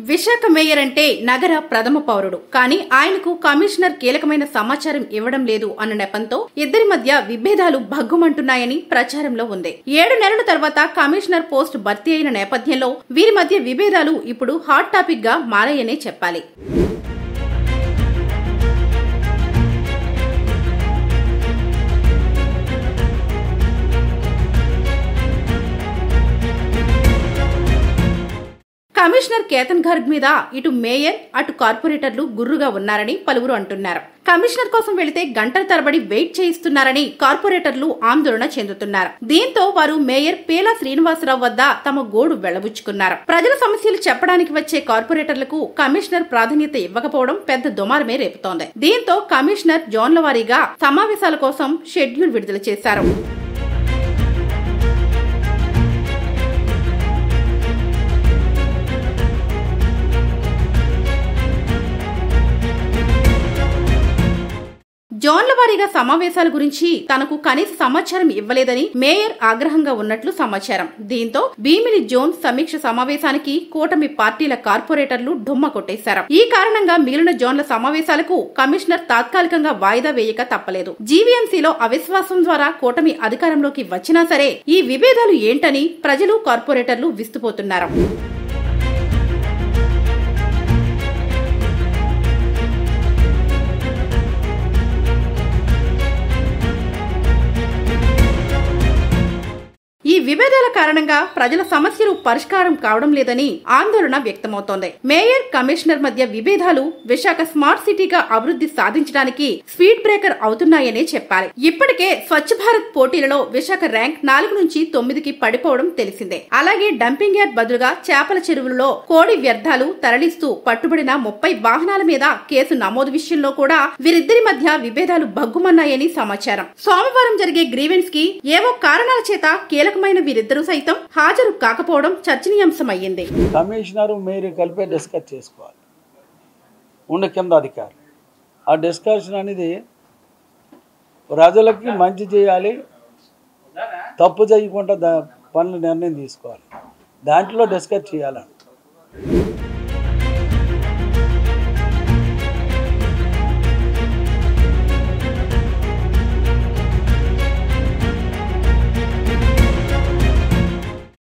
Visakha mayor అంటే నగర ప్రథమ పౌరుడు, కానీ ఆయనకు కమిషనర్ కీలకమైన సమాచారం ఇవ్వడం లేదు అన్న నెపంతో ఇద్దరి మధ్య విభేదాలు భగ్గుమంటున్నాయని ప్రచారంలో ఉంది. 7 నెలల తర్వాత కమిషనర్ పోస్ట్ భర్తీ అయిన నేపథ్యంలో వీరి మధ్య విభేదాలు ఇప్పుడు హాట్ టాపిక్ గా మారాయనే చెప్పాలి. కమిషనర్ కేతన్ గార్గ్ మీద ఇటు మేయర్ అటు కార్పొరేటర్లు గుర్రుగా ఉన్నారని పలువురు అంటున్నారు. కమిషనర్ కోసం వెళితే గంటల తరబడి వెయిట్ చేయిస్తున్నారని కార్పొరేటర్లు ఆందోళన చెందుతున్నారు. దీంతో వారు మేయర్ పేలా శ్రీనివాసరావు వద్ద తమ గోడు వెళ్లబుచ్చుకున్నారు. ప్రజల సమస్యలు చెప్పడానికి వచ్చే కార్పొరేటర్లకు కమిషనర్ ప్రాధాన్యత ఇవ్వకపోవడం పెద్ద దుమారమే రేపుతోంది. దీంతో కమిషనర్ జోన్ల వారీగా సమావేశాల కోసం షెడ్యూల్ విడుదల చేశారు. జోన్ల వారీగా సమావేశాల గురించి తనకు కనీస సమాచారం ఇవ్వలేదని మేయర్ ఆగ్రహంగా ఉన్నట్లు సమాచారం. దీంతో భీమిలి జోన్ సమీక్ష సమావేశానికి కూటమి పార్టీల కార్పొరేటర్లు డుమ్మా కొట్టేశారు. ఈ కారణంగా మిగిలిన జోన్ల సమావేశాలకు కమిషనర్ తాత్కాలికంగా వాయిదా వేయక తప్పలేదు. జీవీఎంసీలో అవిశ్వాసం ద్వారా కూటమి అధికారంలోకి వచ్చినా సరే ఈ విభేదాలు ఏంటని ప్రజలు కార్పొరేటర్లు విస్తుపోతున్నారు. ఈ విభేదాల కారణంగా ప్రజల సమస్యలు పరిష్కారం కావడం లేదని ఆందోళన వ్యక్తమవుతోంది. మేయర్ కమిషనర్ మధ్య విభేదాలు విశాఖ స్మార్ట్ సిటీగా అభివృద్ధి సాధించడానికి స్పీడ్ బ్రేకర్ అవుతున్నాయనే చెప్పాలి. ఇప్పటికే స్వచ్ఛ భారత్ పోటీలలో విశాఖ ర్యాంక్ 4 నుంచి 9కి పడిపోవడం తెలిసిందే. అలాగే డంపింగ్ యార్డ్ బదులుగా చేపల చెరువులలో కోడి వ్యర్థాలు తరలిస్తూ పట్టుబడిన 30 వాహనాల మీద కేసు నమోదు విషయంలో కూడా వీరిద్దరి మధ్య విభేదాలు భగ్గుమన్నాయని సమాచారం. సోమవారం జరిగే గ్రీవెన్స్ కి ఏవో కారణాల చేత కీలకమైన వీరిద్దరూ సైతం హాజరు కాకపోవడం చర్చనీయాంశమయ్యింది. కమిషనర్ మేయర్ కలిపి డిస్కస్ చేసుకోవాలి. ఉన్న కింద అధికారులు ఆ డిస్కషన్ అనేది ప్రజలకి మంచి చేయాలి, తప్పు చేయకుండా పనులు నిర్ణయం తీసుకోవాలి. దాంట్లో డిస్కస్ చేయాలని